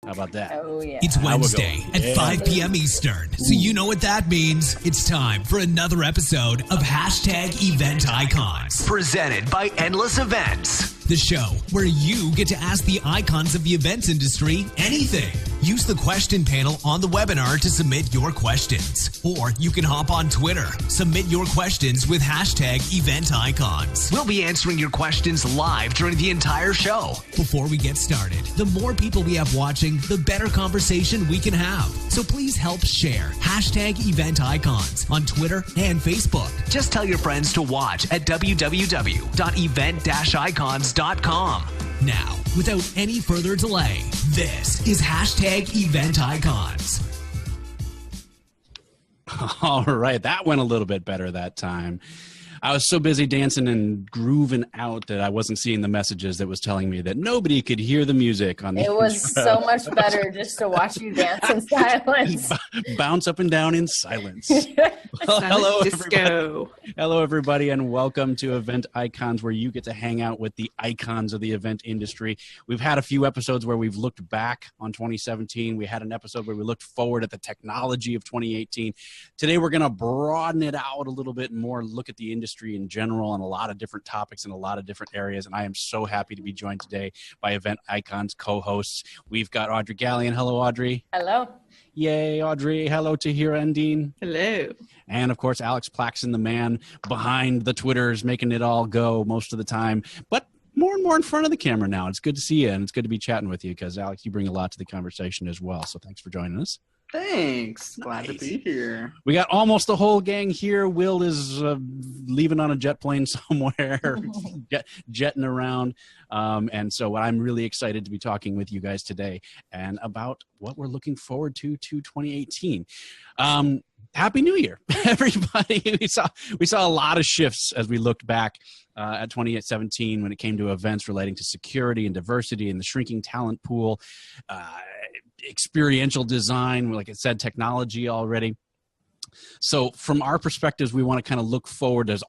How about that? Oh, yeah. It's Wednesday at 5 p.m. Eastern, so you know what that means. It's time for another episode of #Event Icons. Presented by Endless Events. The show where you get to ask the icons of the events industry anything. Use the question panel on the webinar to submit your questions. Or you can hop on Twitter. Submit your questions with #Event Icons. We'll be answering your questions live during the entire show. Before we get started, the more people we have watching, the better conversation we can have. So please help share #Event Icons on Twitter and Facebook. Just tell your friends to watch at www.event-icons.com. Now, without any further delay, this is #Event Icons. All right, that went a little bit better that time. I was so busy dancing and grooving out that I wasn't seeing the messages that was telling me that nobody could hear the music on the It was so much better just to watch you dance in silence. Bounce up and down in silence. Well, hello, everybody, and welcome to Event Icons, where you get to hang out with the icons of the event industry. We've had a few episodes where we've looked back on 2017. We had an episode where we looked forward at the technology of 2018. Today, we're going to broaden it out a little bit more, look at the industry in general and a lot of different topics in a lot of different areas. And I am so happy to be joined today by Event Icons co-hosts. We've got Audrey Gallien. Hello, Audrey. Hello. Yay, Audrey. Hello, Tahira Endean. Hello. And, of course, Alex Plaxen, the man behind the Twitters, making it all go most of the time. But more and more in front of the camera now. It's good to see you, and it's good to be chatting with you because, Alex, you bring a lot to the conversation as well. So thanks for joining us. Thanks. Glad to be here. We got almost the whole gang here. Will is leaving on a jet plane somewhere, jetting around. And so I'm really excited to be talking with you guys today and about what we're looking forward to 2018. Happy New Year, everybody. We saw a lot of shifts as we looked back at 2017 when it came to events relating to security and diversity and the shrinking talent pool, experiential design, like I said, technology already. So from our perspectives, we want to kind of look forward as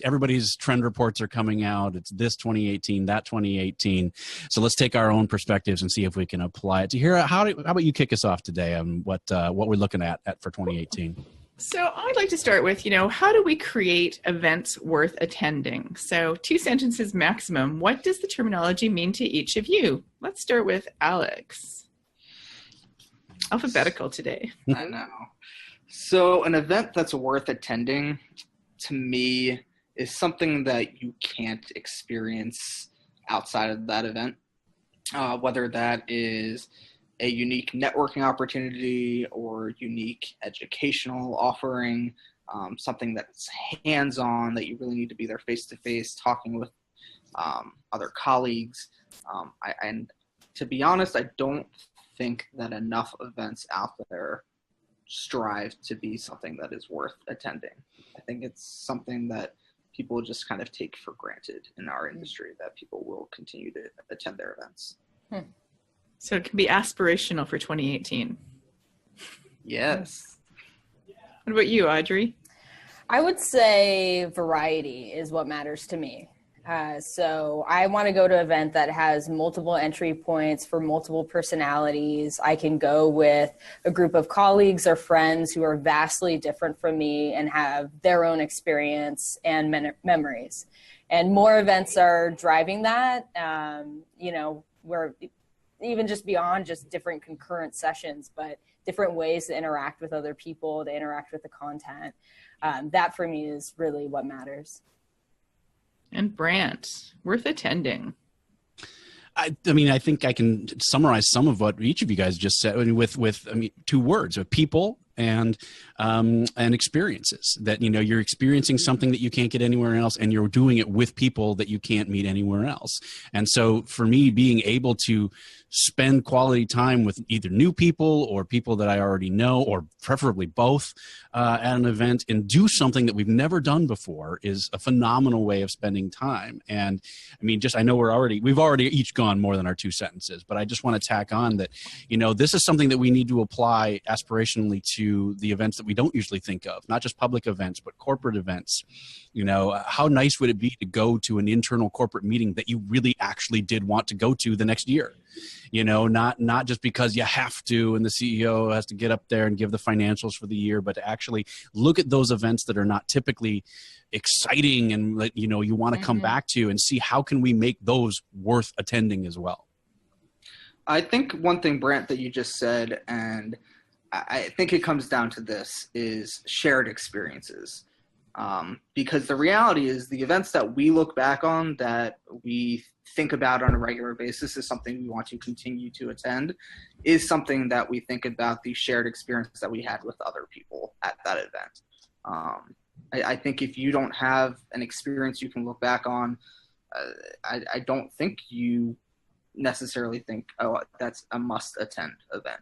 everybody's trend reports are coming out. It's this 2018, that 2018. So let's take our own perspectives and see if we can apply it. Tahira, how about you kick us off today on what we're looking at for 2018? So I'd like to start with, how do we create events worth attending? So 2 sentences maximum. What does the terminology mean to each of you? Let's start with Alex. Alphabetical today. I know. So an event that's worth attending, to me, is something that you can't experience outside of that event, whether that is a unique networking opportunity or unique educational offering, something that's hands-on that you really need to be there face-to-face, talking with other colleagues. And to be honest, I don't think that enough events out there strive to be something that is worth attending. I think it's something that people just kind of take for granted in our industry, that people will continue to attend their events. So it can be aspirational for 2018. Yes. What about you, Audrey? I would say variety is what matters to me. So I want to go to an event that has multiple entry points for multiple personalities. I can go with a group of colleagues or friends who are vastly different from me and have their own experience and memories. And more events are driving that, we're even just beyond just different concurrent sessions, but different ways to interact with other people, to interact with the content. That for me is really what matters. And Brandt, worth attending. I think I can summarize some of what each of you guys just said with 2 words: of people and experiences. That you're experiencing something that you can't get anywhere else, and you're doing it with people that you can't meet anywhere else. And so, for me, being able to spend quality time with either new people or people that I already know, or preferably both, at an event and do something that we've never done before is a phenomenal way of spending time. And I know we've already each gone more than our 2 sentences, but I just want to tack on that, this is something that we need to apply aspirationally to the events that we we don't usually think of, not just public events, but corporate events. You know, how nice would it be to go to an internal corporate meeting that you really actually did want to go to the next year? You know, not just because you have to and the CEO has to get up there and give the financials for the year, but to actually look at those events that are not typically exciting and that, you know, you want to come back to, and see how can we make those worth attending as well. I think one thing, Brandt, that you just said, and I think it comes down to this, is shared experiences. Because the reality is the events that we look back on, that we think about on a regular basis, is something we want to continue to attend, is something that we think about the shared experience that we had with other people at that event. I think if you don't have an experience you can look back on, I don't think you necessarily think, oh, that's a must-attend event.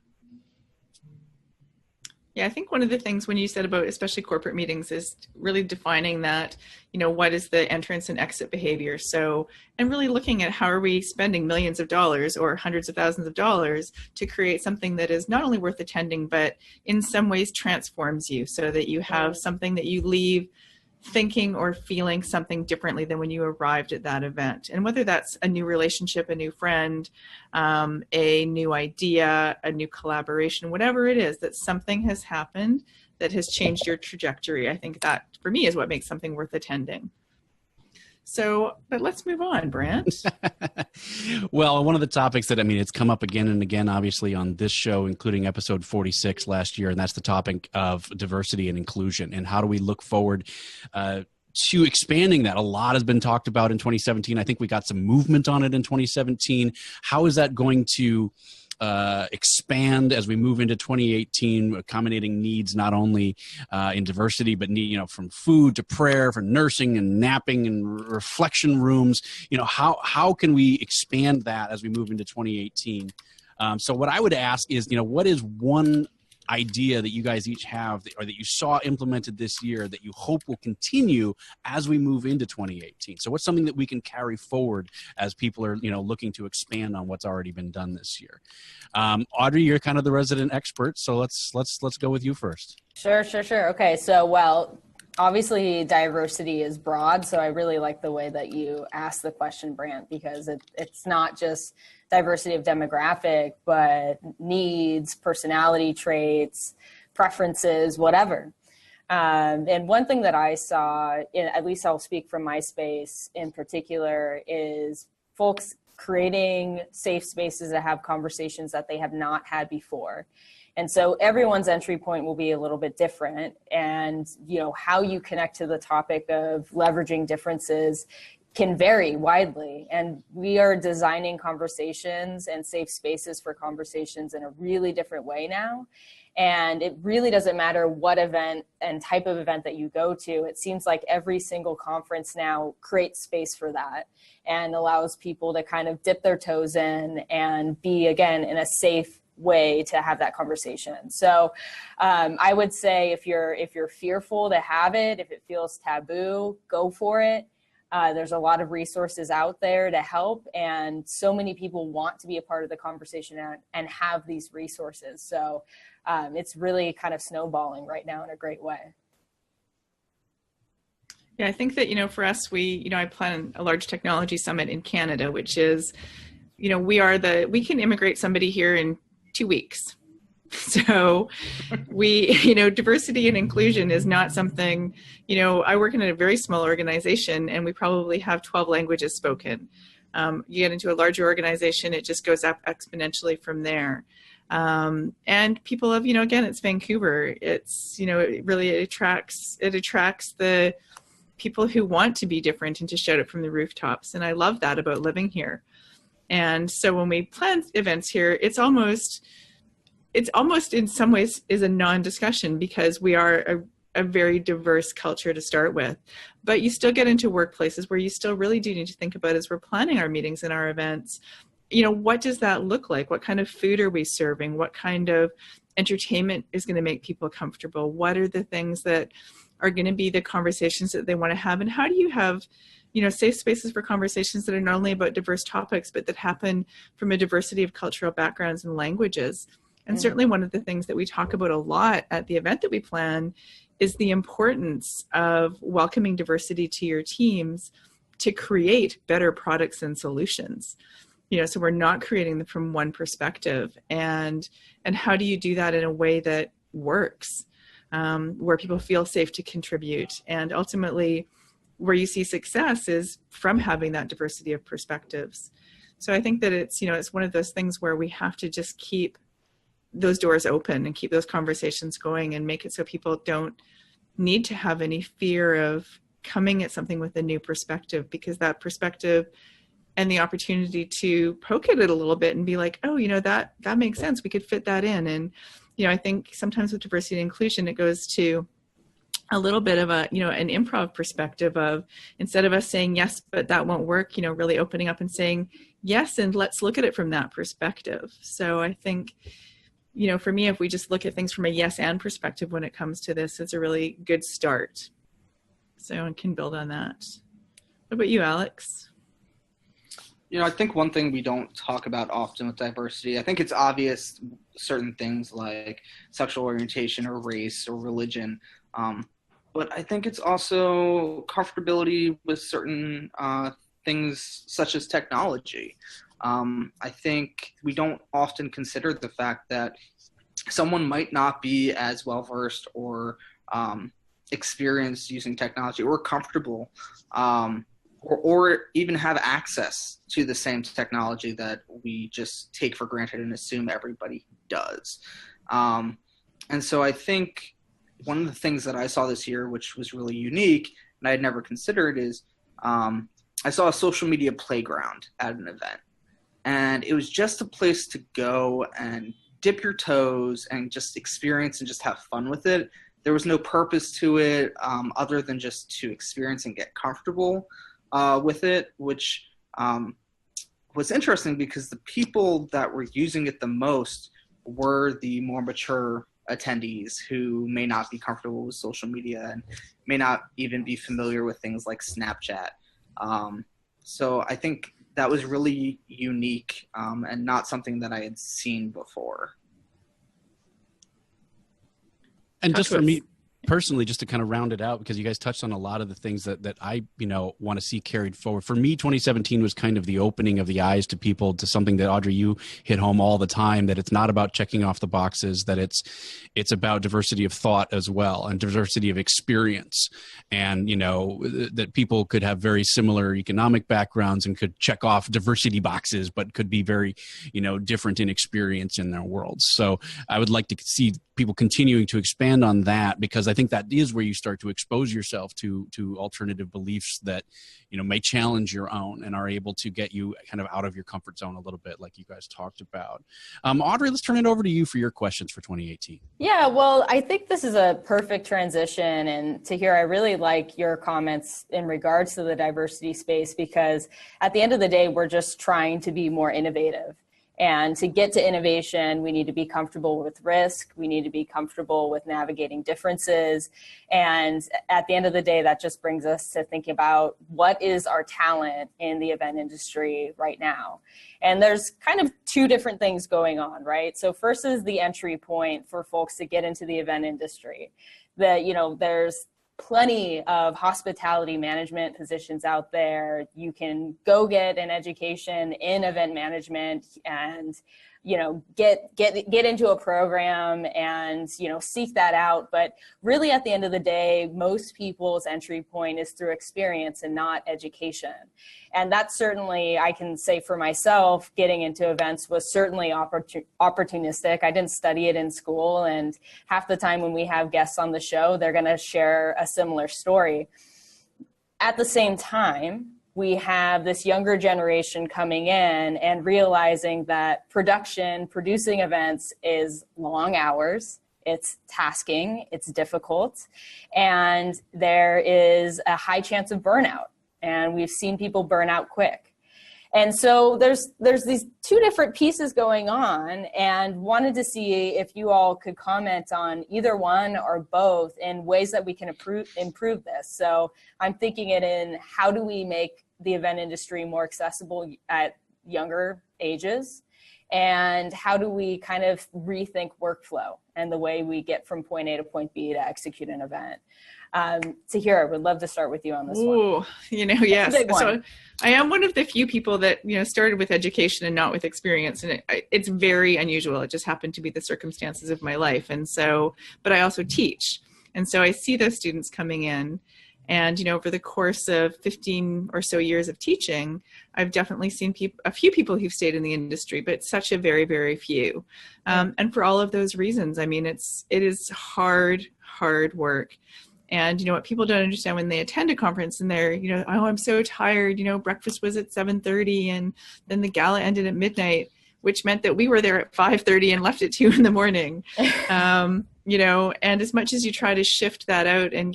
Yeah, I think one of the things when you said about especially corporate meetings is really defining that, you know, what is the entrance and exit behavior? So, and really looking at how are we spending millions of dollars or hundreds of thousands of dollars to create something that is not only worth attending, but in some ways transforms you, so that you have something that you leave thinking or feeling something differently than when you arrived at that event. And whether that's a new relationship, a new friend, a new idea, a new collaboration, whatever it is, that something has happened that has changed your trajectory. I think that for me is what makes something worth attending. So, but let's move on, Brandt. Well, one of the topics that, I mean, it's come up again and again, obviously, on this show, including episode 46 last year, and that's the topic of diversity and inclusion. And how do we look forward to expanding that? A lot has been talked about in 2017. I think we got some movement on it in 2017. How is that going to expand as we move into 2018, accommodating needs not only in diversity, but need, you know, from food to prayer, from nursing and napping and reflection rooms? You know, how can we expand that as we move into 2018? So what I would ask is, you know, what is one idea that you guys each have, or that you saw implemented this year, that you hope will continue as we move into 2018? So what's something that we can carry forward as people are, you know, looking to expand on what's already been done this year? Audrey, you're kind of the resident expert, so let's go with you first. Sure. Okay, so, well, obviously diversity is broad, so I really like the way that you asked the question, Brandt, because it's not just diversity of demographic, but needs, personality traits, preferences, whatever. And one thing that I saw, at least I'll speak from my space in particular, is folks creating safe spaces to have conversations that they have not had before. And so everyone's entry point will be a little bit different. And, you know, how you connect to the topic of leveraging differences can vary widely. And we are designing conversations and safe spaces for conversations in a really different way now. And it really doesn't matter what event and type of event that you go to. It seems like every single conference now creates space for that and allows people to kind of dip their toes in and be, again, in a safe way to have that conversation. So I would say if you're fearful to have it, if it feels taboo, go for it. There's a lot of resources out there to help, and so many people want to be a part of the conversation and have these resources. So it's really kind of snowballing right now in a great way. Yeah, I think that, you know, for us, I plan a large technology summit in Canada, which is, you know, we can immigrate somebody here in 2 weeks. So diversity and inclusion is not something, you know, I work in a very small organization and we probably have 12 languages spoken. You get into a larger organization, it just goes up exponentially from there. And people have, you know, again, it's Vancouver. It's, you know, it attracts the people who want to be different and to shout it from the rooftops. And I love that about living here. And so when we plan events here, it's almost in some ways is a non-discussion, because we are a very diverse culture to start with. But you still get into workplaces where you still really do need to think about, as we're planning our meetings and our events, you know, what does that look like? What kind of food are we serving? What kind of entertainment is going to make people comfortable? What are the things that are going to be the conversations that they want to have? And how do you have, you know, safe spaces for conversations that are not only about diverse topics, but that happen from a diversity of cultural backgrounds and languages? And certainly one of the things that we talk about a lot at the event that we plan is the importance of welcoming diversity to your teams to create better products and solutions. So we're not creating them from one perspective. And how do you do that in a way that works, where people feel safe to contribute? And ultimately, where you see success is from having that diversity of perspectives. So I think that it's one of those things where we have to just keep those doors open and keep those conversations going and make it so people don't need to have any fear of coming at something with a new perspective, because that perspective and the opportunity to poke at it a little bit and be like, oh, that makes sense. We could fit that in. And, I think sometimes with diversity and inclusion, it goes to a little bit of an improv perspective of, instead of us saying, yes, but that won't work, really opening up and saying, yes, and let's look at it from that perspective. So I think, for me, if we just look at things from a yes and perspective when it comes to this, it's a really good start. So I can build on that. What about you, Alex? I think one thing we don't talk about often with diversity, I think it's obvious certain things like sexual orientation or race or religion, but I think it's also comfortability with certain things such as technology. I think we don't often consider the fact that someone might not be as well versed or experienced using technology or comfortable or even have access to the same technology that we just take for granted and assume everybody does. And so I think one of the things that I saw this year, which was really unique and I had never considered, is I saw a social media playground at an event. And it was just a place to go and dip your toes and just experience and just have fun with it. There was no purpose to it other than just to experience and get comfortable with it, which was interesting because the people that were using it the most were the more mature attendees who may not be comfortable with social media and may not even be familiar with things like Snapchat. So I think that was really unique and not something that I had seen before. And just for me personally, just to kind of round it out, because you guys touched on a lot of the things that I, want to see carried forward. For me, 2017 was kind of the opening of the eyes to people to something that, Audrey, you hit home all the time, that it's not about checking off the boxes, that it's about diversity of thought as well and diversity of experience. And, that people could have very similar economic backgrounds and could check off diversity boxes, but could be very, different in experience in their worlds. So I would like to see people continuing to expand on that, because I think that is where you start to expose yourself to alternative beliefs that, may challenge your own and are able to get you kind of out of your comfort zone a little bit, like you guys talked about. Audrey, let's turn it over to you for your questions for 2018. Yeah, well, I think this is a perfect transition. And Tahira, I really like your comments in regards to the diversity space, because at the end of the day, we're just trying to be more innovative. And to get to innovation, we need to be comfortable with risk. We need to be comfortable with navigating differences. And at the end of the day, that just brings us to thinking about what is our talent in the event industry right now. And there's kind of two different things going on, right? So first is the entry point for folks to get into the event industry. There's plenty of hospitality management positions out there. You can go get an education in event management and, get into a program and, seek that out. But really at the end of the day, most people's entry point is through experience and not education. And that's certainly, I can say for myself, getting into events was certainly opportunistic. I didn't study it in school. And half the time when we have guests on the show, they're going to share a similar story. At the same time, we have this younger generation coming in and realizing that producing events is long hours, it's tasking, it's difficult, and there is a high chance of burnout. And we've seen people burn out quick. And so there's these two different pieces going on, and wanted to see if you all could comment on either one or both in ways that we can improve this. So I'm thinking it in, how do we make the event industry more accessible at younger ages? And how do we kind of rethink workflow and the way we get from point A to point B to execute an event? Tahira, would love to start with you on this one. Yes. So I am one of the few people that, started with education and not with experience. And it's very unusual. It just happened to be the circumstances of my life. And so, but I also teach. And so I see those students coming in. And, over the course of 15 or so years of teaching, I've definitely seen a few people who've stayed in the industry, but such a very, very few. And for all of those reasons, I mean, it is hard work. And, what people don't understand when they attend a conference and they're, oh, I'm so tired, breakfast was at 7:30 and then the gala ended at midnight, which meant that we were there at 5:30 and left at 2 a.m. And as much as you try to shift that out and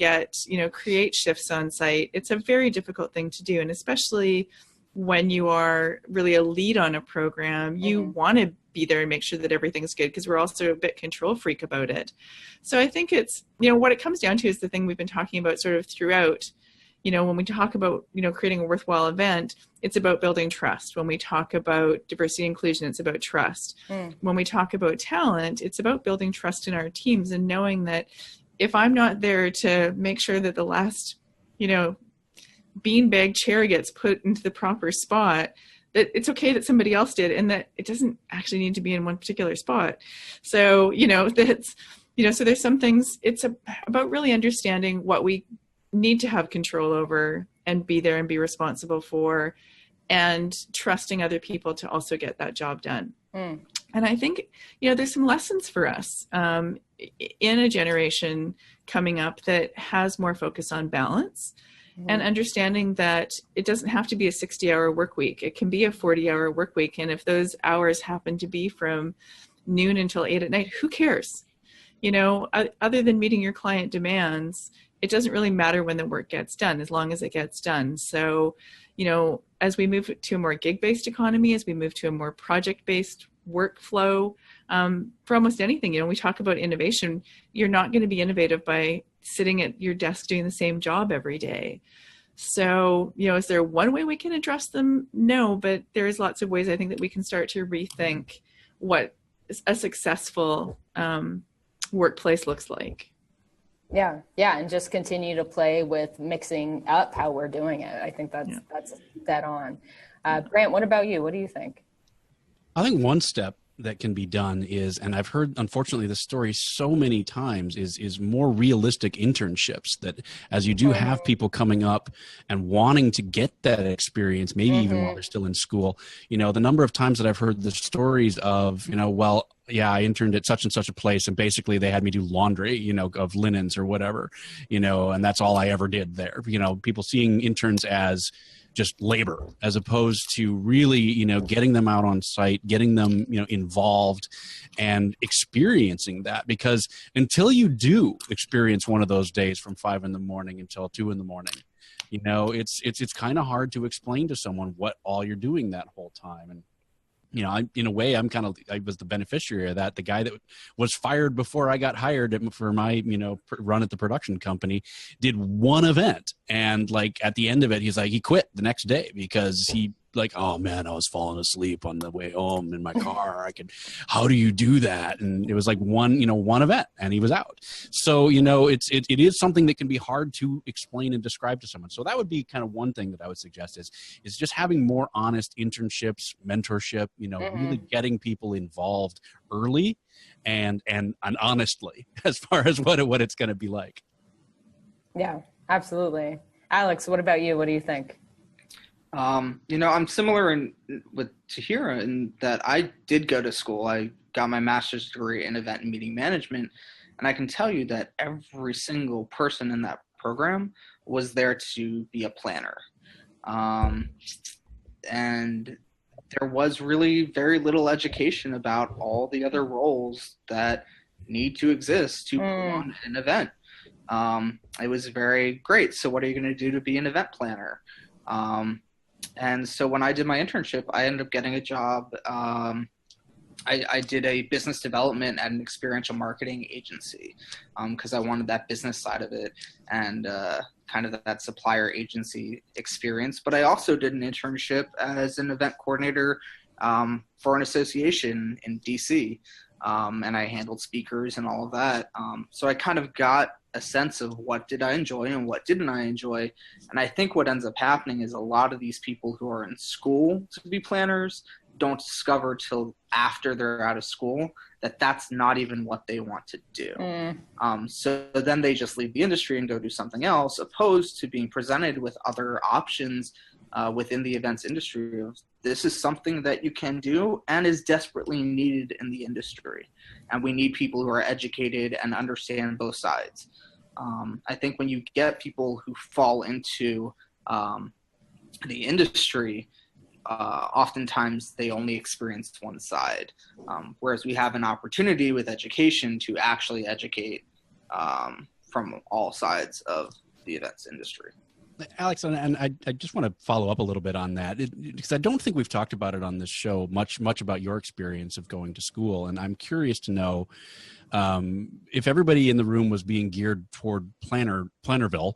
create shifts on site, it's a very difficult thing to do. And especially when you are really a lead on a program, you want to be there and make sure that everything's good, because we're also a bit control freak about it. So I think it's, what it comes down to is the thing we've been talking about sort of throughout. When we talk about, creating a worthwhile event, it's about building trust. When we talk about diversity and inclusion, it's about trust. When we talk about talent, it's about building trust in our teams and knowing that if I'm not there to make sure that the last, beanbag chair gets put into the proper spot, that it's okay that somebody else did and that it doesn't actually need to be in one particular spot. So, so there's some things, it's about really understanding what we need to have control over and be there and be responsible for, and trusting other people to also get that job done. And I think, there's some lessons for us in a generation coming up that has more focus on balance and understanding that it doesn't have to be a 60-hour work week. It can be a 40-hour work week. And if those hours happen to be from noon until 8 at night, who cares? Other than meeting your client demands, it doesn't really matter when the work gets done, as long as it gets done. So, as we move to a more gig-based economy, as we move to a more project-based workflow, for almost anything, we talk about innovation. You're not going to be innovative by sitting at your desk doing the same job every day. So, is there one way we can address them? No, but there's lots of ways I think that we can start to rethink what a successful workplace looks like. Yeah. And just continue to play with mixing up how we're doing it. I think that's dead on. Brandt, what about you? What do you think? I think one step that can be done is, and I've heard, unfortunately, this story so many times, is more realistic internships, that as you do have people coming up and wanting to get that experience, maybe even while they're still in school, the number of times that I've heard the stories of, I interned at such and such a place and basically they had me do laundry, of linens or whatever, and that's all I ever did there. People seeing interns as just labor, as opposed to really, getting them out on site, getting them, involved and experiencing that. Because until you do experience one of those days from 5 a.m. until 2 a.m, it's kind of hard to explain to someone what all you're doing that whole time. And in a way, I was the beneficiary of that. The guy that was fired before I got hired for my, run at the production company did one event. And at the end of it, he quit the next day because he oh man, I was falling asleep on the way home in my car. How do you do that? And it was one event and he was out. So, it is something that can be hard to explain and describe to someone. So that would be kind of one thing that I would suggest is just having more honest internships, mentorship, really getting people involved early and honestly, as far as what it's going to be like. Yeah, absolutely. Alex, what about you? What do you think? I'm similar with Tahira in that I did go to school. I got my master's degree in event and meeting management, and I can tell you that every single person in that program was there to be a planner. And there was really very little education about all the other roles that need to exist to put on an event. It was very great. So what are you going to do to be an event planner? And so when I did my internship, I ended up getting a job. I did a business development at an experiential marketing agency because I wanted that business side of it and kind of that supplier agency experience. But I also did an internship as an event coordinator for an association in DC. And I handled speakers and all of that. So I kind of got a sense of what did I enjoy and what didn't I enjoy. And I think what ends up happening is a lot of these people who are in school to be planners don't discover till after they're out of school that that's not even what they want to do. So then they just leave the industry and go do something else, opposed to being presented with other options within the events industry. This is something that you can do and is desperately needed in the industry. And we need people who are educated and understand both sides. I think when you get people who fall into the industry, oftentimes they only experience one side, whereas we have an opportunity with education to actually educate from all sides of the events industry. Alex, and I just want to follow up a little bit on that, because I don't think we've talked about it on this show much about your experience of going to school. And I'm curious to know if everybody in the room was being geared toward Plannerville,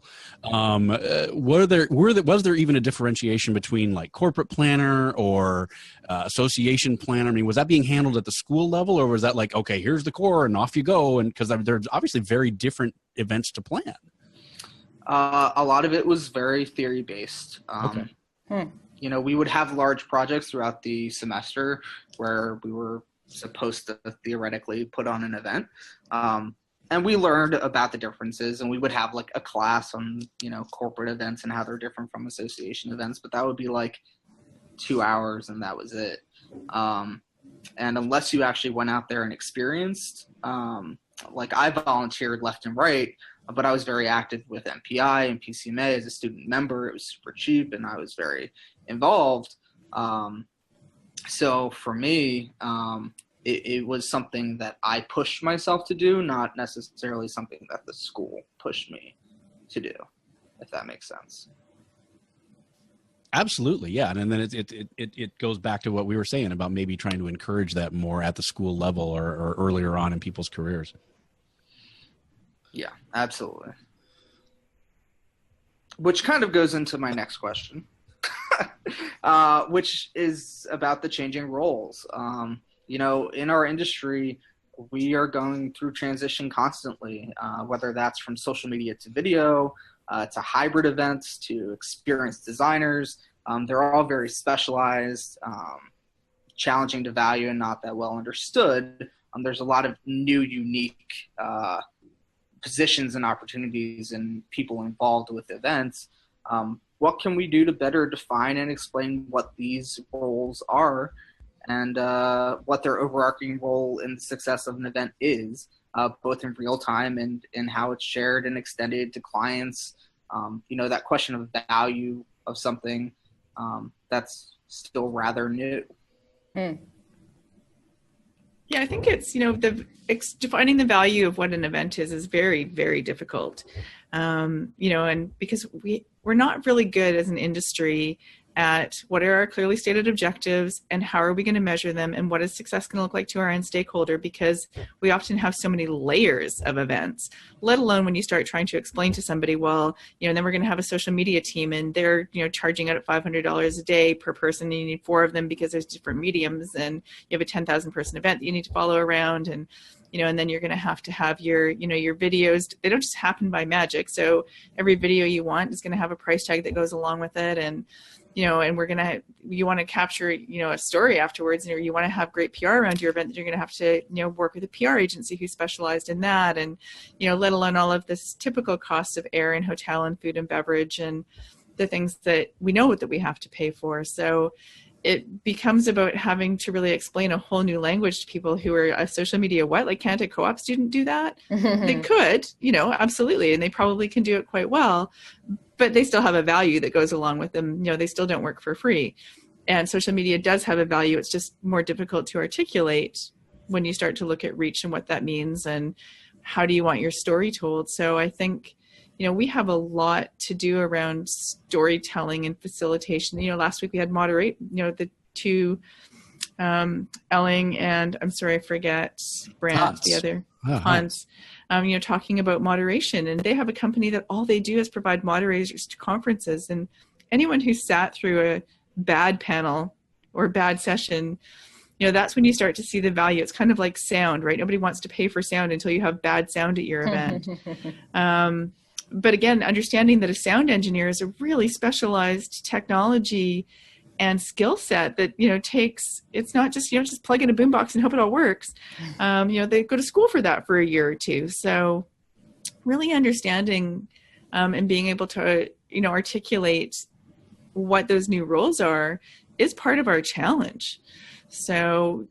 was there even a differentiation between like corporate planner or association planner? I mean, was that being handled at the school level, or was that like, okay, here's the core and off you go? And because there's obviously very different events to plan. A lot of it was very theory-based. You know, we would have large projects throughout the semester where we were supposed to theoretically put on an event. And we learned about the differences, and we would have like a class on, you know, corporate events and how they're different from association events, but that would be like 2 hours and that was it. And unless you actually went out there and experienced, like I volunteered left and right, but I was very active with MPI and PCMA as a student member. It was super cheap and I was very involved. So for me, it was something that I pushed myself to do, not necessarily something that the school pushed me to do, if that makes sense. Absolutely, yeah, and then it goes back to what we were saying about maybe trying to encourage that more at the school level or earlier on in people's careers. Yeah, absolutely. Which kind of goes into my next question, which is about the changing roles. You know, in our industry, we are going through transition constantly, whether that's from social media to video, to hybrid events, to experienced designers. They're all very specialized, challenging to value and not that well understood. There's a lot of new, unique positions and opportunities and people involved with events. What can we do to better define and explain what these roles are and what their overarching role in the success of an event is, both in real time and in how it's shared and extended to clients? You know, that question of value of something that's still rather new. Yeah, I think it's, you know, defining the value of what an event is very, very difficult. You know, and because we're not really good as an industry at what are our clearly stated objectives and how are we going to measure them and what is success going to look like to our end stakeholder, because we often have so many layers of events, let alone when you start trying to explain to somebody, well, you know, then we're going to have a social media team and they're, you know, charging out at $500 a day per person and you need 4 of them because there's different mediums and you have a 10,000 person event that you need to follow around. And you know, and then you're going to have your, you know, your videos, they don't just happen by magic. So every video you want is going to have a price tag that goes along with it. And, you know, and you want to capture, you know, a story afterwards, and you want to have great PR around your event, you're going to have to, you know, work with a PR agency who's specialized in that. And, you know, let alone all of this typical costs of air and hotel and food and beverage and the things that we know that we have to pay for. So it becomes about having to really explain a whole new language to people who are a social media what? Like, can't a co-op student do that? They could, you know, absolutely. And they probably can do it quite well, but they still have a value that goes along with them. You know, they still don't work for free. And social media does have a value. It's just more difficult to articulate when you start to look at reach and what that means and how do you want your story told. So I think, you know, we have a lot to do around storytelling and facilitation. You know, last week we had the 2, Elling and I'm sorry, I forget Brandt, the other Hans, you know, talking about moderation. And they have a company that all they do is provide moderators to conferences. And anyone who sat through a bad panel or bad session, that's when you start to see the value. It's kind of like sound, right? Nobody wants to pay for sound until you have bad sound at your event. But again, understanding that a sound engineer is a really specialized technology and skill set that, takes, it's not just, just plug in a boombox and hope it all works. They go to school for that for a year or two. So really understanding and being able to, articulate what those new roles are is part of our challenge. So,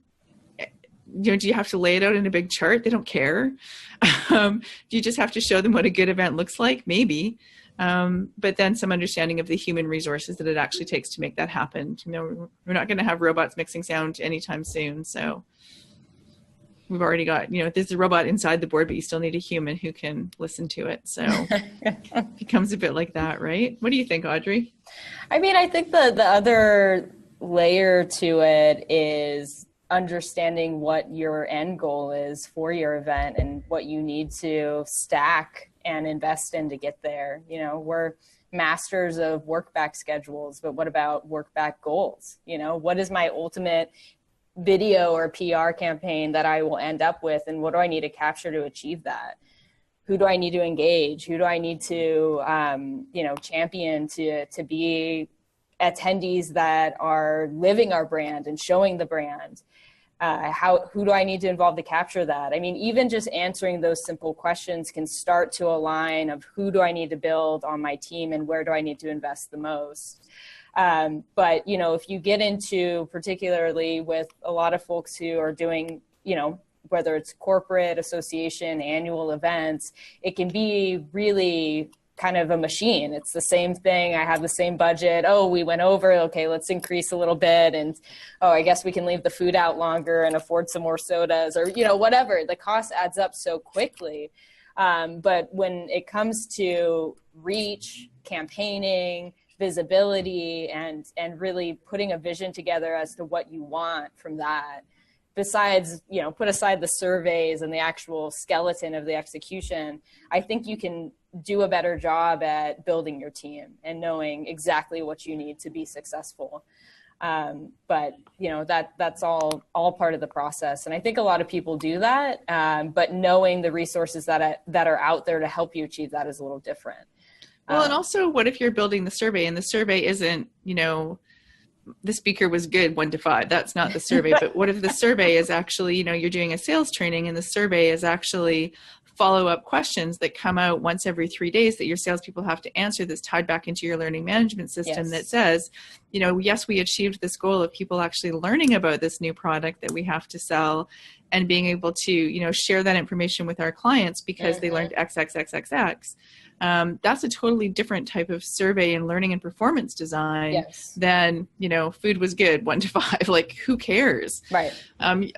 do you have to lay it out in a big chart? They don't care. Do you just have to show them what a good event looks like? Maybe. But then some understanding of the human resources that it actually takes to make that happen. We're not going to have robots mixing sound anytime soon. So we've already got, there's a robot inside the board, but you still need a human who can listen to it. So it becomes a bit like that, right? What do you think, Audrey? I mean, I think the other layer to it is understanding what your end goal is for your event and what you need to stack and invest in to get there. We're masters of work back schedules, but what about work back goals? What is my ultimate video or PR campaign that I will end up with, and what do I need to capture to achieve that? Who do I need to engage? Who do I need to, champion to be attendees that are living our brand and showing the brand? Who do I need to involve to capture that? I mean, even just answering those simple questions can start to align of who do I need to build on my team and where do I need to invest the most. But, if you get into, particularly with a lot of folks who are doing, whether it's corporate, association, annual events, it can be really kind of a machine. It's the same thing. I have the same budget. Oh, we went over. Okay, let's increase a little bit. And, oh, I guess we can leave the food out longer and afford some more sodas or, whatever. The cost adds up so quickly. But when it comes to reach, campaigning, visibility, and really putting a vision together as to what you want from that, besides, put aside the surveys and the actual skeleton of the execution, I think you can do a better job at building your team and knowing exactly what you need to be successful. But that's all part of the process. And I think a lot of people do that, but knowing the resources that are out there to help you achieve that is a little different. Well, and also, what if you're building the survey and the survey isn't, the speaker was good 1 to 5. That's not the survey. But what if the survey is actually, you're doing a sales training and the survey is actually follow-up questions that come out once every 3 days that your salespeople have to answer, that's tied back into your learning management system. Yes. That says, yes, we achieved this goal of people actually learning about this new product that we have to sell and being able to, share that information with our clients because they learned XXXXX. That's a totally different type of survey and learning and performance design than, food was good 1 to 5. Like, who cares? Right.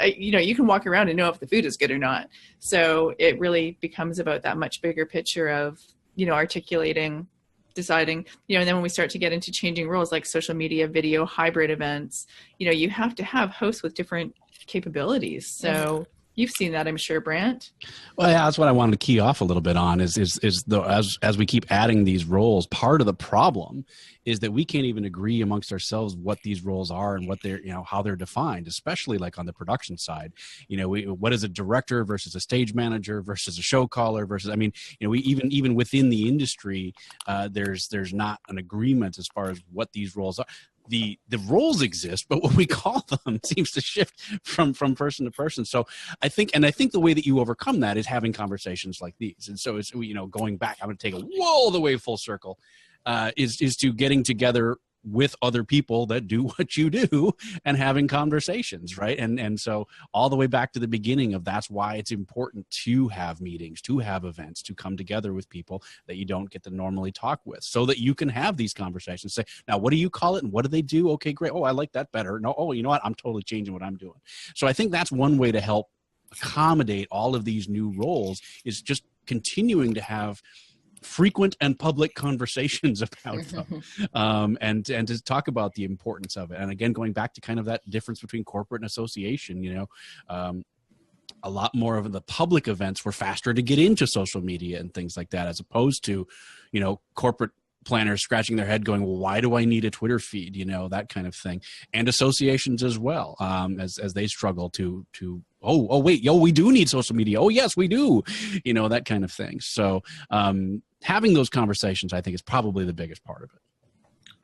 You can walk around and know if the food is good or not. So it really becomes about that much bigger picture of, articulating, deciding, and then when we start to get into changing roles like social media, video, hybrid events, you have to have hosts with different capabilities. So you've seen that, I'm sure, Brandt. Well, yeah, that's what I wanted to key off a little bit on is as we keep adding these roles, part of the problem is that we can't even agree amongst ourselves what these roles are and what they're, how they're defined, especially like on the production side. What is a director versus a stage manager versus a show caller versus, we even within the industry, there's not an agreement as far as what these roles are. The roles exist, but what we call them seems to shift from person to person. So I think the way that you overcome that is having conversations like these. And so it's, going back, I'm going to take it all the way full circle, is to getting together with other people that do what you do and having conversations, right? And so all the way back to the beginning of that's why it's important to have meetings, to have events, to come together with people that you don't get to normally talk with so that you can have these conversations. Say, now, what do you call it? And what do they do? Okay, great. Oh, I like that better. No, oh, you know what? I'm totally changing what I'm doing. So I think that's one way to help accommodate all of these new roles is just continuing to have frequent and public conversations about them, and to talk about the importance of it. And again, going back to kind of that difference between corporate and association, a lot more of the public events were faster to get into social media and things like that, as opposed to, corporate planners scratching their head going, well, why do I need a Twitter feed? You know, that kind of thing. And associations as well, as they struggle to wait, we do need social media. Oh, yes, we do. You know, that kind of thing. So having those conversations, I think, is probably the biggest part of it.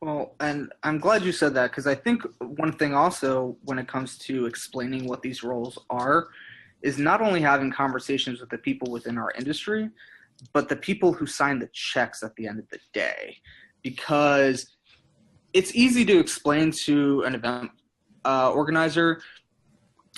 Well, and I'm glad you said that, because I think one thing also when it comes to explaining what these roles are is not only having conversations with the people within our industry, but the people who sign the checks at the end of the day. Because it's easy to explain to an event organizer,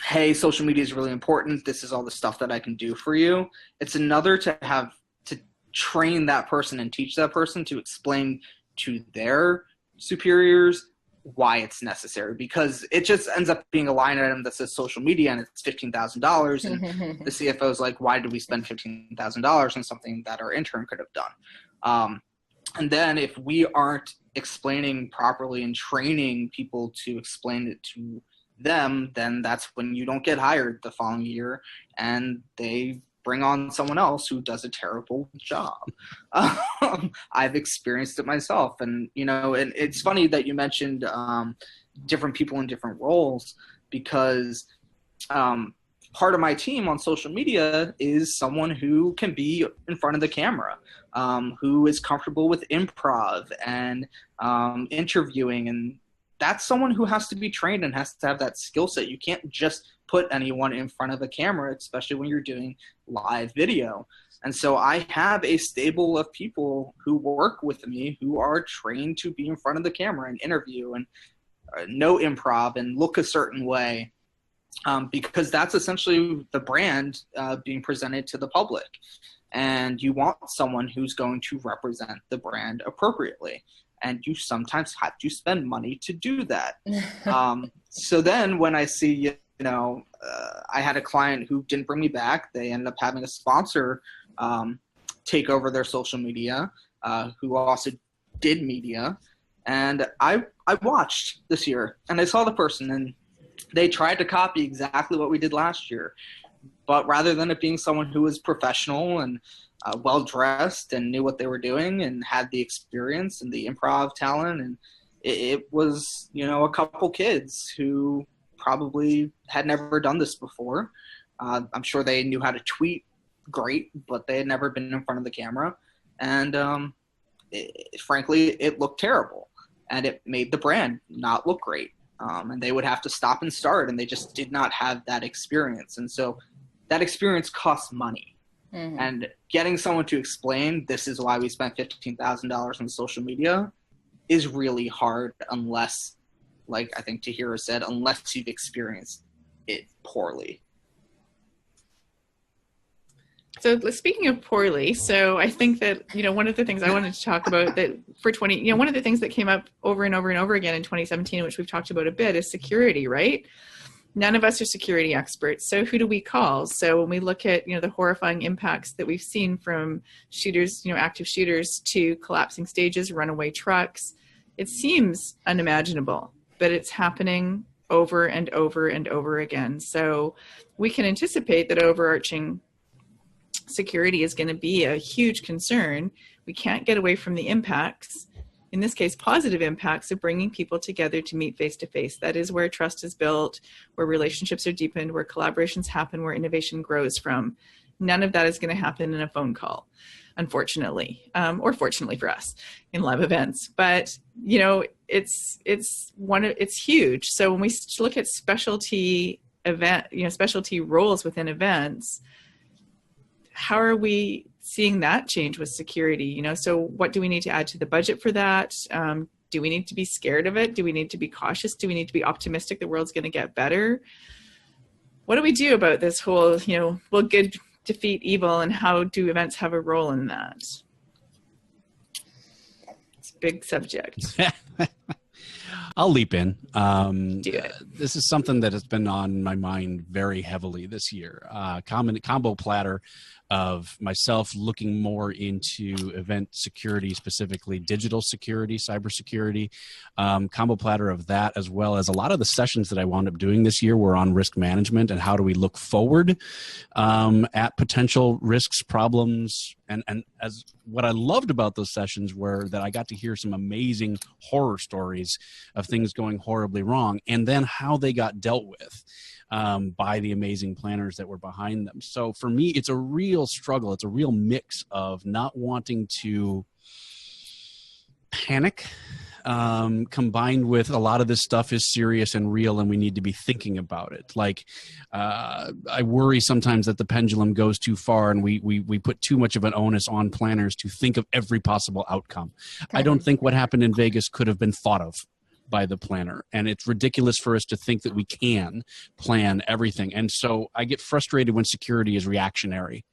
hey, social media is really important. This is all the stuff that I can do for you. It's another to have to train that person and teach that person to explain to their superiors why it's necessary, because it just ends up being a line item that says social media and it's $15,000, and the CFO is like, why did we spend $15,000 on something that our intern could have done? And then if we aren't explaining properly and training people to explain it to them, then that's when you don't get hired the following year and they bring on someone else who does a terrible job. I've experienced it myself. And, you know, and it's funny that you mentioned different people in different roles, because part of my team on social media is someone who can be in front of the camera, who is comfortable with improv and interviewing. And that's someone who has to be trained and has to have that skill set. You can't just put anyone in front of a camera, especially when you're doing live video. And so I have a stable of people who work with me who are trained to be in front of the camera and interview and know improv and look a certain way, because that's essentially the brand being presented to the public. And you want someone who's going to represent the brand appropriately. And you sometimes have to spend money to do that. So then when I see, I had a client who didn't bring me back. They ended up having a sponsor take over their social media, who also did media. And I watched this year, and I saw the person, and they tried to copy exactly what we did last year. But rather than it being someone who was professional and well-dressed and knew what they were doing and had the experience and the improv talent, and it was, a couple kids who probably had never done this before. I'm sure they knew how to tweet great, but they had never been in front of the camera. And frankly, it looked terrible, and it made the brand not look great. And they would have to stop and start, and they just did not have that experience. And so that experience costs money. Mm-hmm. And getting someone to explain this is why we spent $15,000 on social media is really hard, unless, like I think Tahira said, unless you've experienced it poorly. So speaking of poorly, so I think that, one of the things I wanted to talk about that for one of the things that came up over and over and over again in 2017, which we've talked about a bit, is security, right? None of us are security experts. So who do we call? So when we look at, the horrifying impacts that we've seen from shooters, active shooters, to collapsing stages, runaway trucks, it seems unimaginable, but it's happening over and over and over again. So we can anticipate that overarching security is going to be a huge concern. We can't get away from the impacts, in this case, positive impacts of bringing people together to meet face to face. That is where trust is built, where relationships are deepened, where collaborations happen, where innovation grows from. None of that is going to happen in a phone call, unfortunately, or fortunately for us in live events. But, it's huge. So when we look at specialty roles within events, how are we seeing that change with security? So what do we need to add to the budget for that? Do we need to be scared of it? Do we need to be cautious? Do we need to be optimistic the world's going to get better? What do we do about this whole, will good defeat evil, and how do events have a role in that? It's a big subject. I'll leap in. Do it. This is something that has been on my mind very heavily this year. Combo platter of myself looking more into event security, specifically digital security, cybersecurity, combo platter of that, as well as a lot of the sessions that I wound up doing this year were on risk management and how do we look forward at potential risks, problems, And as what I loved about those sessions were that I got to hear some amazing horror stories of things going horribly wrong, and then how they got dealt with by the amazing planners that were behind them. So for me, it's a real struggle. It's a real mix of not wanting to panic, combined with a lot of this stuff is serious and real, and we need to be thinking about it. Like, I worry sometimes that the pendulum goes too far, and we put too much of an onus on planners to think of every possible outcome. I don't think what happened in Vegas could have been thought of by the planner, and it's ridiculous for us to think that we can plan everything. And so I get frustrated when security is reactionary.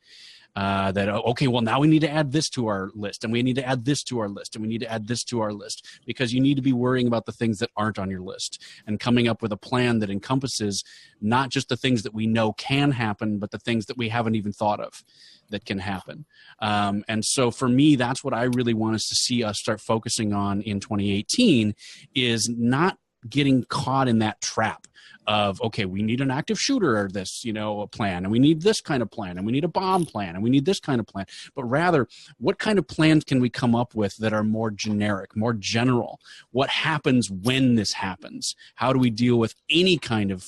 That, okay, well, now we need to add this to our list, and we need to add this to our list, and we need to add this to our list, because you need to be worrying about the things that aren't on your list and coming up with a plan that encompasses not just the things that we know can happen, but the things that we haven't even thought of that can happen. And so for me, that's what I really want us to see us start focusing on in 2018, is not getting caught in that trap of, okay, we need an active shooter or this, a plan, and we need this kind of plan, and we need a bomb plan, and we need this kind of plan. But rather, what kind of plans can we come up with that are more generic, more general? What happens when this happens? How do we deal with any kind of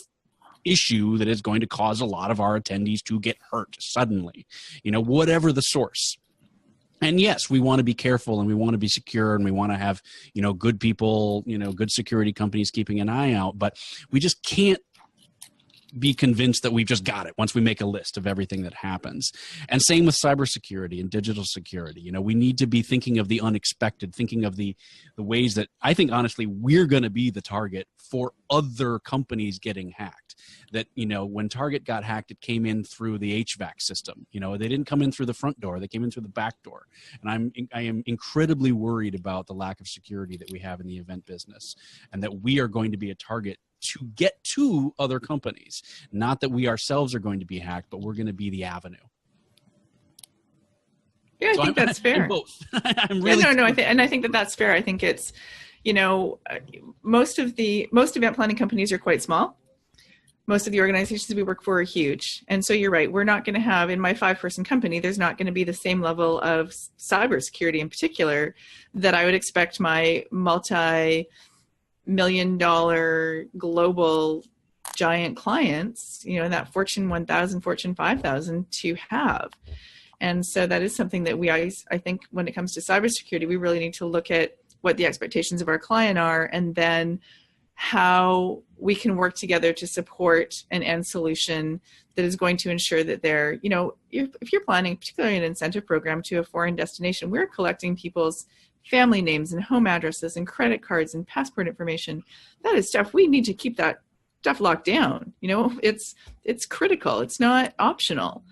issue that is going to cause a lot of our attendees to get hurt suddenly, whatever the source? And yes, we want to be careful, and we want to be secure, and we want to have, good people, good security companies keeping an eye out, but we just can't be convinced that we've just got it once we make a list of everything that happens. And same with cybersecurity and digital security. We need to be thinking of the unexpected, thinking of the ways that I think, honestly, we're going to be the target for other companies getting hacked. That, when Target got hacked, it came in through the HVAC system. They didn't come in through the front door. They came in through the back door. And I am incredibly worried about the lack of security that we have in the event business, and that we are going to be a target to get to other companies. Not that we ourselves are going to be hacked, but we're going to be the avenue. Yeah, I think that's fair. I'm both. I'm really I think that's fair. I think it's, most event planning companies are quite small. Most of the organizations we work for are huge. And so you're right. We're not going to have, in my 5-person company, there's not going to be the same level of cybersecurity in particular that I would expect my multi-million-dollar global giant clients, that Fortune 1000, Fortune 5000 to have. And so that is something that I think when it comes to cybersecurity, we really need to look at what the expectations of our client are, and then how we can work together to support an end solution that is going to ensure that they're, if you're planning particularly an incentive program to a foreign destination, we're collecting people's family names and home addresses and credit cards and passport information. That is stuff we need to keep that stuff locked down. It's critical. It's not optional.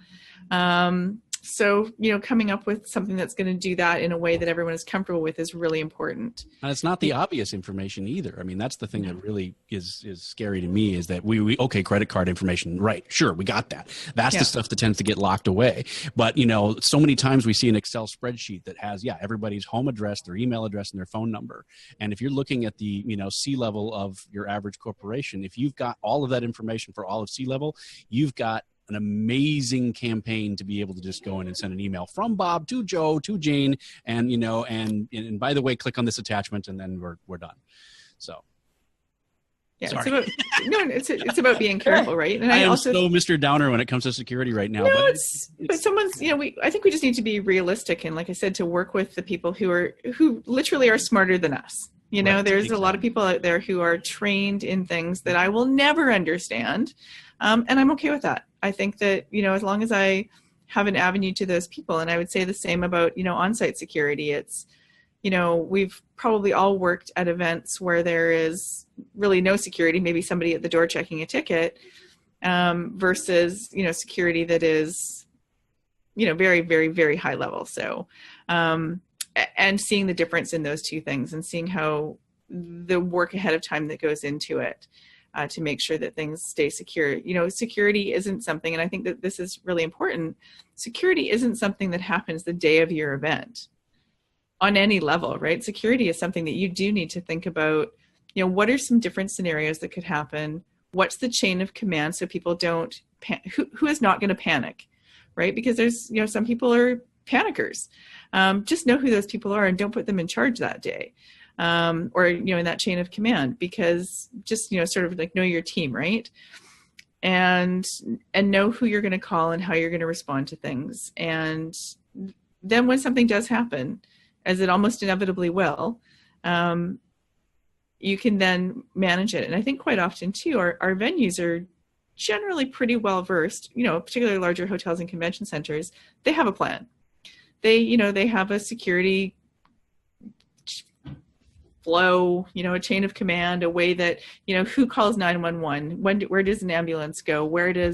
So, coming up with something that's going to do that in a way that everyone is comfortable with is really important. And it's not the obvious information either. I mean, that's the thing that really is scary to me, is that we okay, credit card information, right? Sure, we got that. That's the stuff that tends to get locked away. But, so many times we see an Excel spreadsheet that has, everybody's home address, their email address, and their phone number. And if you're looking at the, C-level of your average corporation, if you've got all of that information for all of C-level, you've got an amazing campaign to be able to just go in and send an email from Bob to Joe to Jane, and and by the way, click on this attachment, and then we're done. So yeah, it's about being careful, right? And I am also so Mr. Downer when it comes to security right now. No, but someone's I think we just need to be realistic, and like I said, to work with the people who literally are smarter than us. Right, there's a lot of people out there who are trained in things that I will never understand. And I'm okay with that. I think that, as long as I have an avenue to those people, and I would say the same about, on-site security. It's, we've probably all worked at events where there is really no security, maybe somebody at the door checking a ticket, versus, security that is, very, very, very high level. So, and seeing the difference in those two things, and seeing how the work ahead of time that goes into it. To make sure that things stay secure. Security isn't something, and I think that this is really important, security isn't something that happens the day of your event on any level, right? Security is something that you do need to think about, what are some different scenarios that could happen? What's the chain of command so people don't, who is not going to panic, right? Because there's, some people are panickers. Just know who those people are and don't put them in charge that day. Or, in that chain of command, because just, sort of like know your team, right? And know who you're going to call and how you're going to respond to things. And then when something does happen, as it almost inevitably will, you can then manage it. And I think quite often too, our venues are generally pretty well versed, particularly larger hotels and convention centers. They have a plan. They have a security flow, a chain of command, a way that, who calls 911, where does an ambulance go? Where do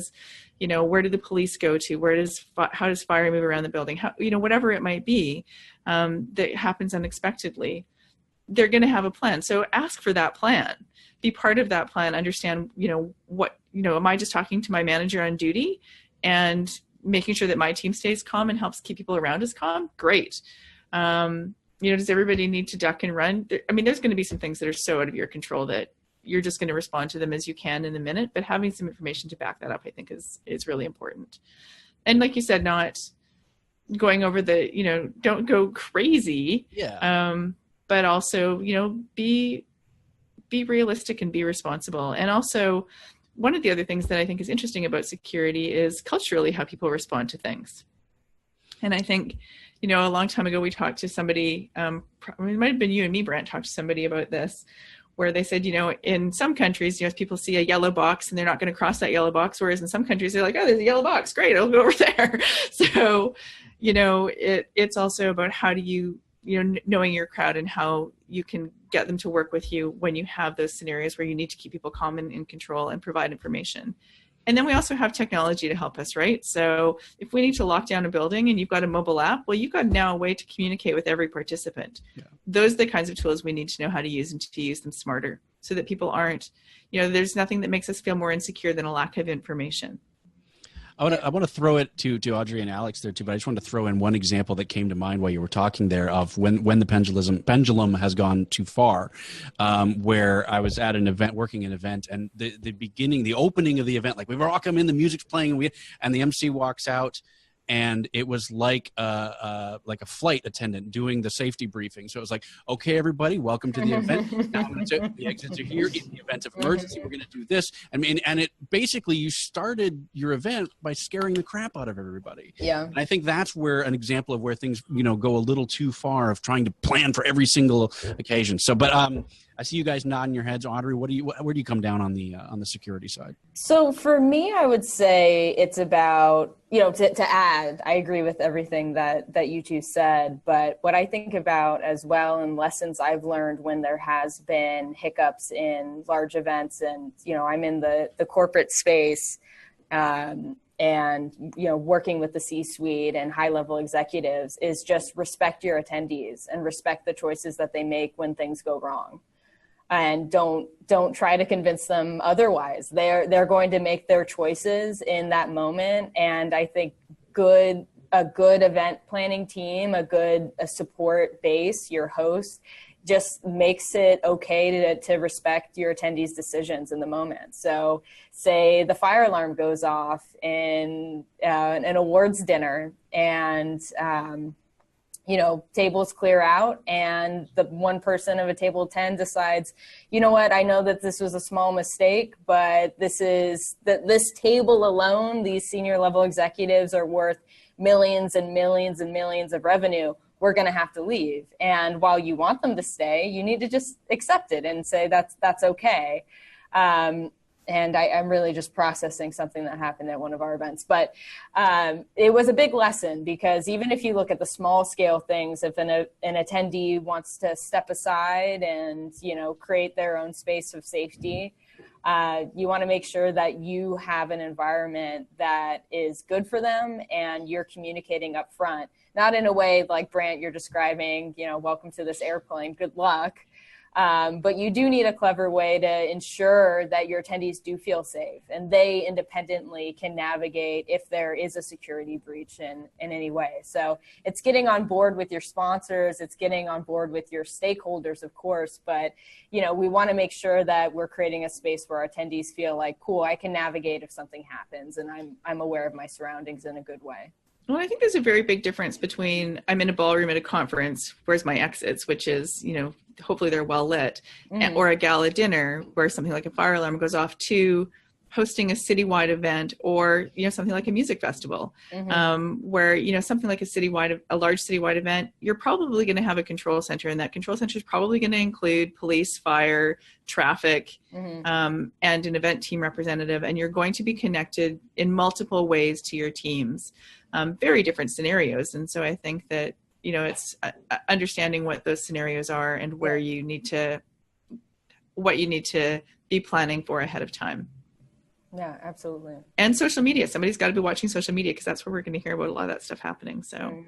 the police go to? How does fire move around the building? Whatever it might be, that happens unexpectedly, they're going to have a plan. So ask for that plan, be part of that plan, understand, am I just talking to my manager on duty and making sure that my team stays calm and helps keep people around us calm? Great. Does everybody need to duck and run? There's going to be some things that are so out of your control that you're just going to respond to them as you can in the minute, but having some information to back that up, I think is really important. And like you said, not going over don't go crazy. Yeah. But also, be realistic and be responsible. And also, one of the other things that I think is interesting about security is culturally how people respond to things. And I think, a long time ago, we talked to somebody, it might have been you and me, Brandt, talked to somebody about this, where they said, in some countries, if people see a yellow box and they're not going to cross that yellow box, whereas in some countries, they're like, oh, there's a yellow box. Great, I'll go over there. So, it's also about how do you, knowing your crowd and how you can get them to work with you when you have those scenarios where you need to keep people calm and in control and provide information. And then we also have technology to help us, right? So if we need to lock down a building and you've got a mobile app, well, you've got now a way to communicate with every participant. Yeah. Those are the kinds of tools we need to know how to use and to use them smarter so that people aren't, there's nothing that makes us feel more insecure than a lack of information. I want to throw it to Audrey and Alex there too, but I just wanted to throw in one example that came to mind while you were talking there of when the pendulum has gone too far, where I was at an event, working an event, and the opening of the event, like we were all come in, the music's playing, and the MC walks out. And it was like a flight attendant doing the safety briefing. So it was like, okay, everybody, welcome to the event. Now I'm going to the exits are here. In the event of emergency, we're going to do this. And it basically, you started your event by scaring the crap out of everybody. Yeah. And I think that's where an example of where things, go a little too far of trying to plan for every single occasion. So, but I see you guys nodding your heads. Audrey, where do you come down on the security side? So for me, I would say it's about, to add, I agree with everything that you two said, but what I think about as well and lessons I've learned when there has been hiccups in large events and, I'm in the corporate space and, working with the C-suite and high-level executives is just respect your attendees and respect the choices that they make when things go wrong. And don't try to convince them otherwise. They're going to make their choices in that moment. And I think a good event planning team, a support base, your host, just makes it okay to respect your attendees' decisions in the moment. So say the fire alarm goes off in an awards dinner and tables clear out and the one person of a table of 10 decides, you know what, I know that this was a small mistake, but this table alone, these senior level executives are worth millions and millions and millions of revenue. We're going to have to leave. And while you want them to stay, you need to just accept it and say that's okay. And I'm really just processing something that happened at one of our events. But it was a big lesson because even if you look at the small scale things, if an attendee wants to step aside and, create their own space of safety, you want to make sure that you have an environment that is good for them and you're communicating up front. Not in a way like Brandt, you're describing, welcome to this airplane, good luck. But you do need a clever way to ensure that your attendees do feel safe and they independently can navigate if there is a security breach in any way. So it's getting on board with your sponsors, it's getting on board with your stakeholders, of course, but we want to make sure that we're creating a space where our attendees feel like, cool, I can navigate if something happens and I'm aware of my surroundings in a good way. Well, I think there's a very big difference between I'm in a ballroom at a conference, where's my exits, which is, hopefully they're well lit, or a gala dinner where something like a fire alarm goes off, to hosting a citywide event, or, something like a music festival, where, something like a large citywide event, you're probably going to have a control center, and that control center is probably going to include police, fire, traffic, and an event team representative, and you're going to be connected in multiple ways to your teams. Very different scenarios. And so I think that, it's understanding what those scenarios are and what you need to be planning for ahead of time. Yeah, absolutely. And social media. Somebody's got to be watching social media, because that's where we're going to hear about a lot of that stuff happening. So,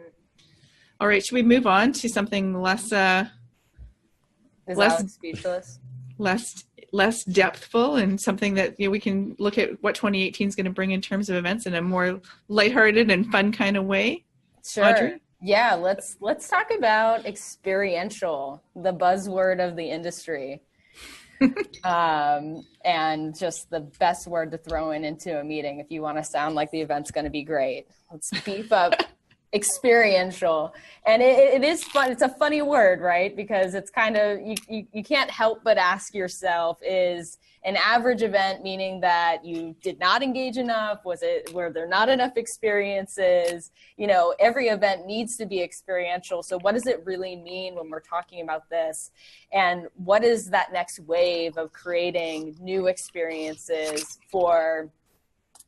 all right, should we move on to something less speechless? less depthful, and something that we can look at what 2018 is going to bring in terms of events in a more lighthearted and fun kind of way? Sure. Audrey? Yeah, let's talk about experiential, the buzzword of the industry. And just the best word to throw into a meeting if you want to sound like the event's going to be great. Let's beef up experiential. And it is fun. It's a funny word, right? Because it's kind of, you can't help but ask yourself, is an average event meaning that you did not engage enough? Were there not enough experiences? Every event needs to be experiential. So what does it really mean when we're talking about this? And what is that next wave of creating new experiences for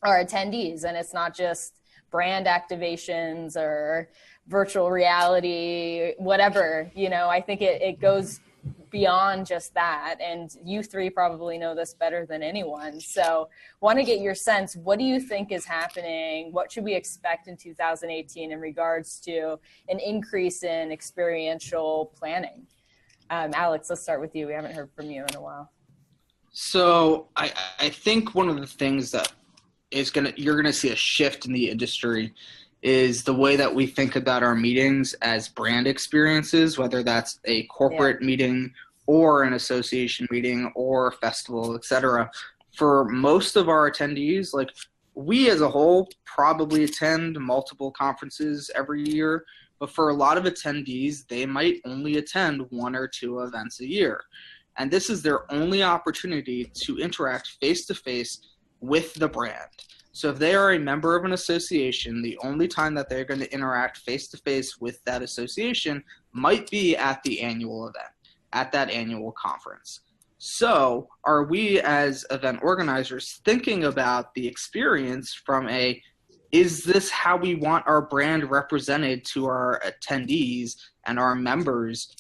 our attendees? And it's not just brand activations or virtual reality, whatever, I think it goes beyond just that. And you three probably know this better than anyone. So want to get your sense. What do you think is happening? What should we expect in 2018 in regards to an increase in experiential planning? Alex, let's start with you. We haven't heard from you in a while. So I think one of the things that you're going to see a shift in the industry is the way that we think about our meetings as brand experiences, whether that's a corporate meeting or an association meeting or a festival, etc. For most of our attendees, like we as a whole probably attend multiple conferences every year, but for a lot of attendees, they might only attend 1 or 2 events a year. And this is their only opportunity to interact face-to-face with the brand. So if they are a member of an association, the only time that they're going to interact face-to-face with that association might be at the annual event, at that annual conference. So are we as event organizers thinking about the experience from is this how we want our brand represented to our attendees and our members,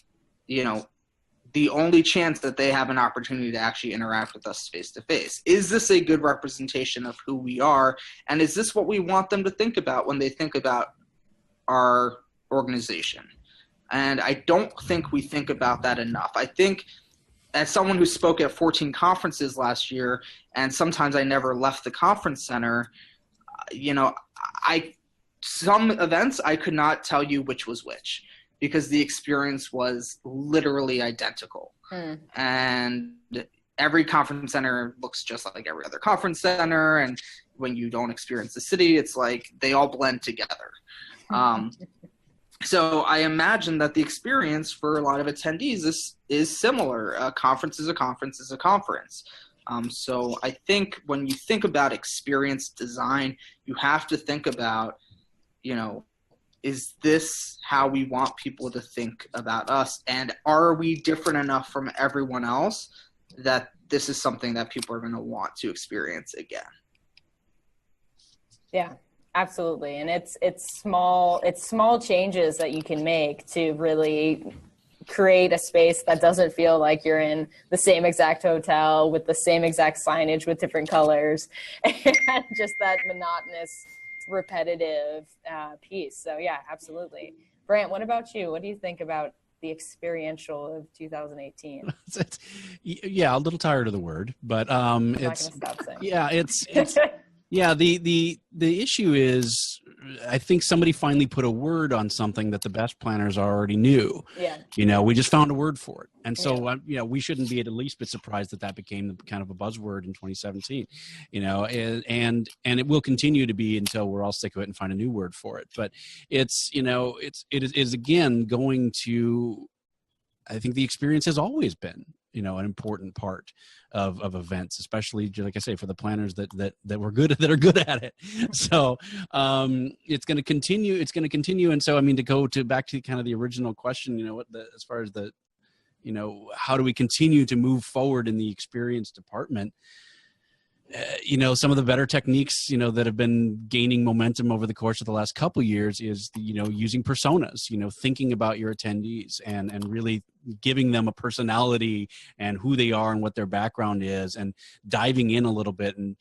the only chance that they have an opportunity to actually interact with us face-to-face? Is this a good representation of who we are? And is this what we want them to think about when they think about our organization? And I don't think we think about that enough. I think as someone who spoke at 14 conferences last year, and sometimes I never left the conference center, some events I could not tell you which was which, because the experience was literally identical. And every conference center looks just like every other conference center. And when you don't experience the city, it's like they all blend together. So I imagine that the experience for a lot of attendees is similar. A conference is a conference is a conference. So I think when you think about experience design, you have to think about, is this how we want people to think about us? And are we different enough from everyone else that this is something that people are going to want to experience again? Yeah, absolutely. And it's small changes that you can make to really create a space that doesn't feel like you're in the same exact hotel with the same exact signage with different colors and just that monotonous, repetitive piece. So yeah, absolutely. Brandt, what about you? What do you think about the experiential of 2018? Yeah, a little tired of the word, but I'm not gonna stop saying. yeah, it's yeah. The issue is I think somebody finally put a word on something that the best planners already knew. Yeah. We just found a word for it. And so, we shouldn't be at the least bit surprised that became kind of a buzzword in 2017, and it will continue to be until we're all sick of it and find a new word for it. But it is again going to, I think the experience has always been, an important part of events, especially, like I say, for the planners that are good at it. So it's going to continue. And so, to go back to kind of the original question, as far as how do we continue to move forward in the experience department? Some of the better techniques, that have been gaining momentum over the course of the last couple of years is, using personas, thinking about your attendees and really giving them a personality and who they are and what their background is, and diving in a little bit, and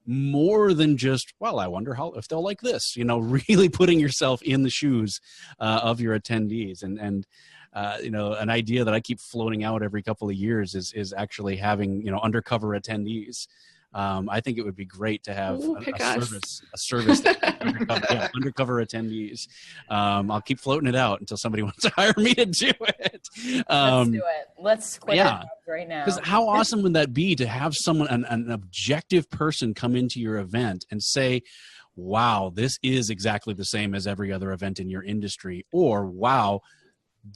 more than just, well, I wonder if they'll like this, really putting yourself in the shoes of your attendees. And an idea that I keep floating out every couple of years is actually having, undercover attendees. I think it would be great to have a service that undercover attendees. I'll keep floating it out until somebody wants to hire me to do it. Let's do it. Let's quit right now. Because how awesome would that be to have someone, an objective person, come into your event and say, wow, this is exactly the same as every other event in your industry, or wow,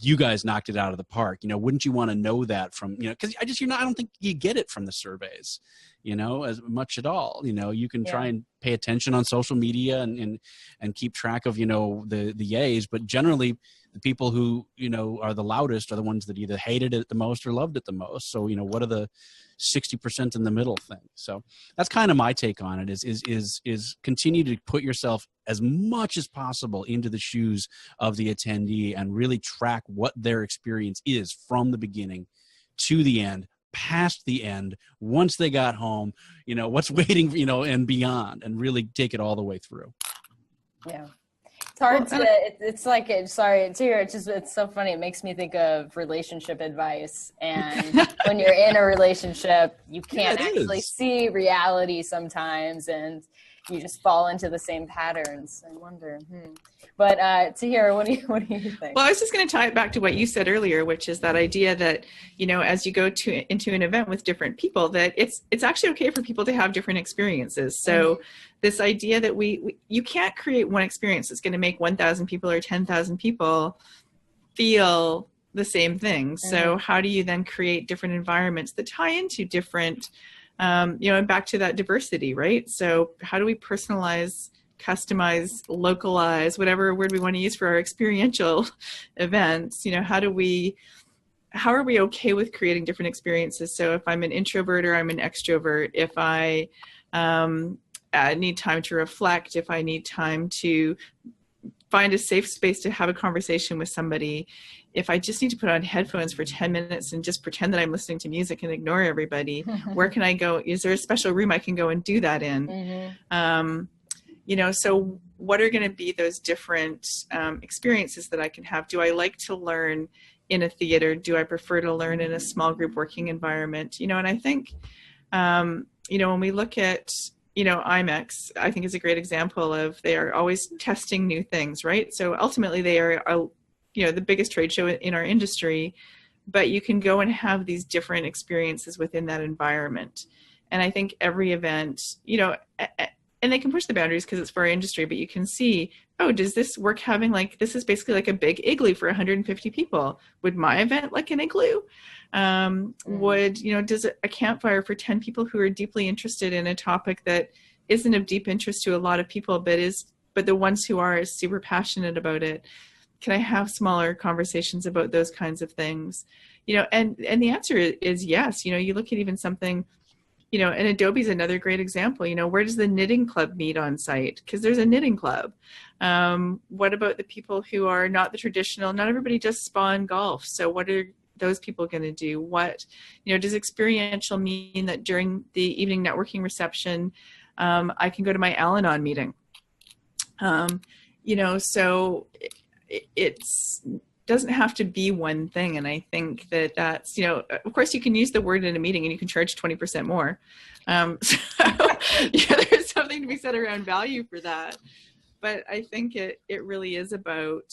you guys knocked it out of the park. Wouldn't you want to know that from, because I don't think you get it from the surveys, as much at all. You can try and pay attention on social media and keep track of, the yays, but generally the people who, are the loudest are the ones that either hated it the most or loved it the most. So, what are the 60% in the middle thing? So that's kind of my take on it is continue to put yourself as much as possible into the shoes of the attendee and really track what their experience is from the beginning to the end, past the end, once they got home, what's waiting, and beyond, and really take it all the way through. Yeah. It's hard sorry to hear. It's so funny. It makes me think of relationship advice. And when you're in a relationship, you can't actually see reality sometimes, and you just fall into the same patterns. I wonder. But Tahira, what do you think? Well, I was just going to tie it back to what you said earlier, which is that idea that, as you go into an event with different people, that it's actually okay for people to have different experiences. So this idea that you can't create one experience that's going to make 1,000 people or 10,000 people feel the same thing. So how do you then create different environments that tie into different, and back to that diversity, right? So how do we personalize, customize, localize, whatever word we want to use for our experiential events? How are we okay with creating different experiences? So if I'm an introvert or I'm an extrovert, if I need time to reflect, if I need time to find a safe space to have a conversation with somebody, if I just need to put on headphones for 10 minutes and just pretend that I'm listening to music and ignore everybody, where can I go? Is there a special room I can go and do that in? So what are going to be those different experiences that I can have? Do I like to learn in a theater? Do I prefer to learn in a small group working environment? And I think, when we look at, IMEX, I think is a great example of, they are always testing new things, right? So ultimately they are the biggest trade show in our industry, but you can go and have these different experiences within that environment. And I think every event, and they can push the boundaries because it's for our industry, but you can see, does this work having this is basically like a big igloo for 150 people. Would my event like an igloo? Does a campfire for 10 people who are deeply interested in a topic that isn't of deep interest to a lot of people, but the ones who are super passionate about it? Can I have smaller conversations about those kinds of things? And the answer is yes. You look at even something, and Adobe's another great example. Where does the knitting club meet on site? Because there's a knitting club. What about the people who are not the traditional? Not everybody just spa and golf. So what are those people going to do? What, does experiential mean that during the evening networking reception, I can go to my Al-Anon meeting? So it's doesn't have to be one thing. And I think that's, of course you can use the word in a meeting and you can charge 20% more. There's something to be said around value for that. But I think it really is about,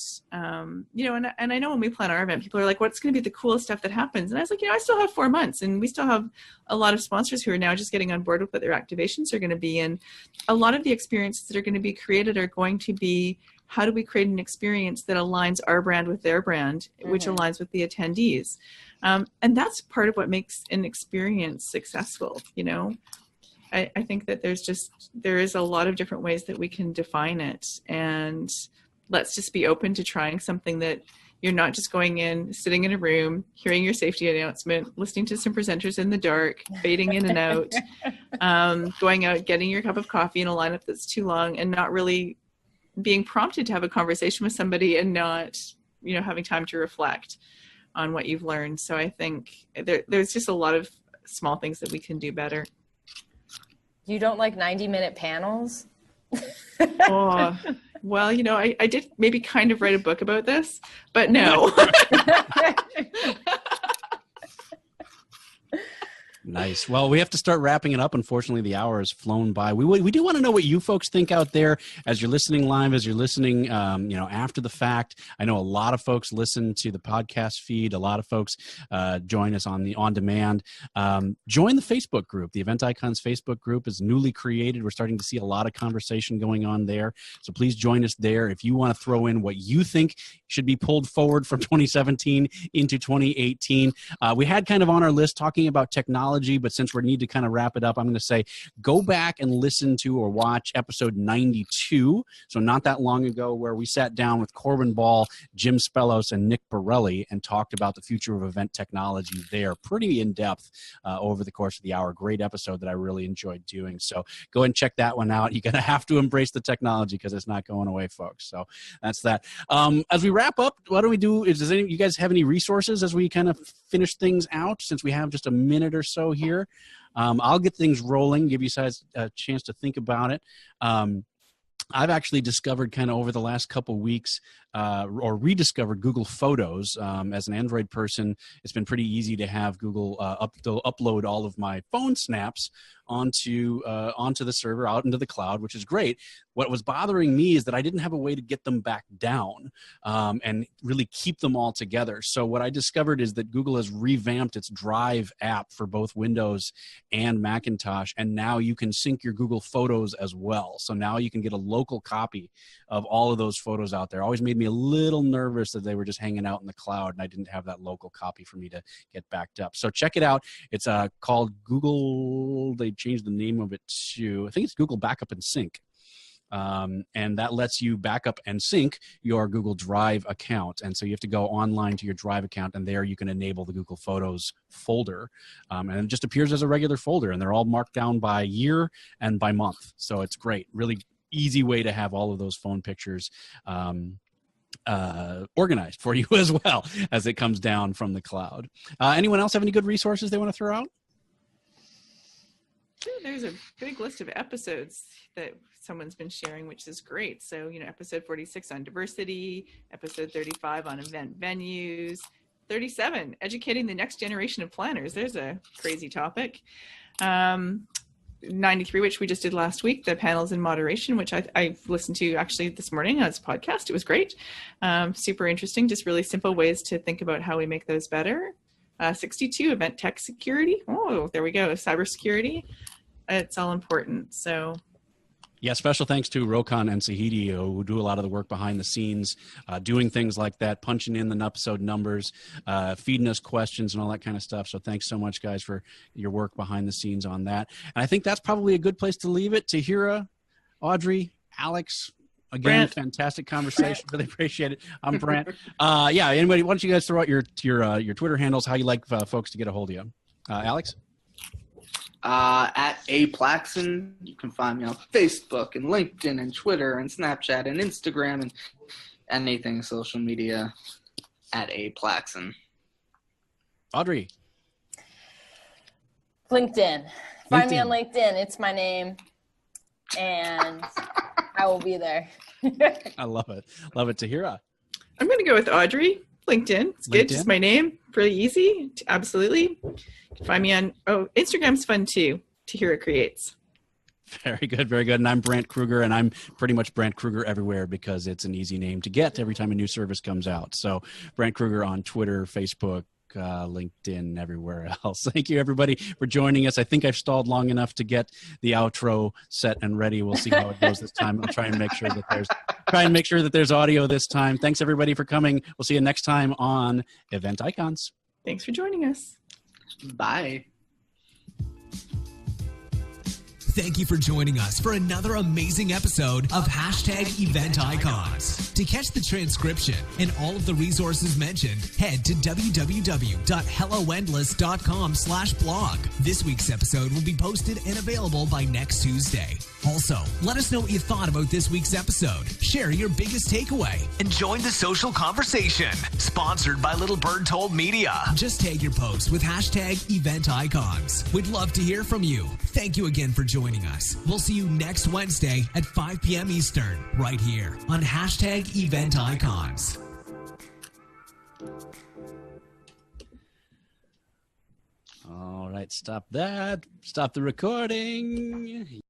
you know, and I know when we plan our event, people are like, what's going to be the coolest stuff that happens? And I was like, you know, I still have 4 months, and we still have a lot of sponsors who are now just getting on board with what their activations are going to be. And a lot of the experiences that are going to be created are going to be, how do we create an experience that aligns our brand with their brand, which aligns with the attendees? And that's part of what makes an experience successful, you know? I think that there is a lot of different ways that we can define it. And let's just be open to trying something that you're not just going in, sitting in a room, hearing your safety announcement, listening to some presenters in the dark, fading in and out, going out, getting your cup of coffee in a lineup that's too long, and not really being prompted to have a conversation with somebody, and not, you know, having time to reflect on what you've learned. So I think there's just a lot of small things that we can do better. You don't like 90-minute panels? Oh, well, you know, I did maybe kind of write a book about this, but no. Nice. Well, we have to start wrapping it up. Unfortunately, the hour has flown by. We do want to know what you folks think out there as you're listening live, as you're listening, you know, after the fact. I know a lot of folks listen to the podcast feed. A lot of folks join us on demand. Join the Facebook group. The Event Icons Facebook group is newly created. We're starting to see a lot of conversation going on there. So please join us there. If you want to throw in what you think should be pulled forward from 2017 into 2018. We had kind of on our list talking about technology, but since we need to kind of wrap it up, I'm going to say go back and listen to or watch episode 92. So not that long ago, where we sat down with Corbin Ball, Jim Spellos, and Nick Borelli and talked about the future of event technology there pretty in depth over the course of the hour. Great episode that I really enjoyed doing. So go ahead and check that one out. You're going to have to embrace the technology because it's not going away, folks. So that's that. As we wrap up, what do we do? Does you guys have any resources as we kind of finish things out, since we have just a minute or so here? I'll get things rolling, give you guys a chance to think about it. I've actually discovered kind of over the last couple weeks or rediscovered Google Photos. As an Android person, it's been pretty easy to have Google upload all of my phone snaps onto the server, out into the cloud, which is great. What was bothering me is that I didn't have a way to get them back down and really keep them all together. So what I discovered is that Google has revamped its Drive app for both Windows and Macintosh, and now you can sync your Google Photos as well. So now you can get a local copy of all of those photos out there. Always made me a little nervous that they were just hanging out in the cloud and I didn't have that local copy for me to get backed up. So check it out. It's called Google, they changed the name of it to, I think it's Google Backup and Sync. And that lets you back up and sync your Google Drive account. And so you have to go online to your Drive account, and there you can enable the Google Photos folder. And it just appears as a regular folder, and they're all marked down by year and by month. So it's great. Really easy way to have all of those phone pictures organized for you as well as it comes down from the cloud. Anyone else have any good resources they want to throw out? There's a big list of episodes that someone's been sharing, which is great. So, you know, episode 46 on diversity, episode 35 on event venues, 37, educating the next generation of planners. There's a crazy topic. 93, which we just did last week, the panels in moderation, which I listened to actually this morning on this podcast. It was great. Super interesting. Just really simple ways to think about how we make those better. 62, event tech security. Oh, there we go. Cybersecurity. It's all important. So, yeah, special thanks to Rokan and Sahidi, who do a lot of the work behind the scenes, doing things like that, punching in the episode numbers, feeding us questions and all that kind of stuff. So thanks so much, guys, for your work behind the scenes on that. And I think that's probably a good place to leave it. Tahira, Audrey, Alex, again, Brandt. Fantastic conversation. Really appreciate it. I'm Brandt. Yeah, anybody, why don't you guys throw out your Twitter handles, how you like folks to get a hold of you. Alex? At Plaxen. You can find me on Facebook and LinkedIn and Twitter and Snapchat and Instagram and anything social media at Plaxen. Audrey? LinkedIn. Find me on LinkedIn. It's my name. And I will be there. I love it. Love it. Tahira? I'm going to go with Audrey. LinkedIn. It's good. Just my name. Pretty easy. Absolutely. You can find me on, Instagram's fun too. Tahira Creates. Very good, very good. And I'm Brandt Krueger, and I'm pretty much Brandt Krueger everywhere because it's an easy name to get every time a new service comes out. So Brandt Krueger on Twitter, Facebook, LinkedIn, everywhere else. Thank you, everybody, for joining us. I think I've stalled long enough to get the outro set and ready. We'll see how it goes this time. I'll try and make sure that there's audio this time. Thanks, everybody, for coming. We'll see you next time on Event Icons. Thanks for joining us. Bye. Thank you for joining us for another amazing episode of #Event Icons. To catch the transcription and all of the resources mentioned, head to www.helloendless.com/blog. This week's episode will be posted and available by next Tuesday. Also, let us know what you thought about this week's episode. Share your biggest takeaway and join the social conversation. Sponsored by Little Bird Told Media. Just tag your post with #Event Icons. We'd love to hear from you. Thank you again for joining us. We'll see you next Wednesday at 5 p.m. Eastern, right here on #Event Icons. All right, stop that. Stop the recording.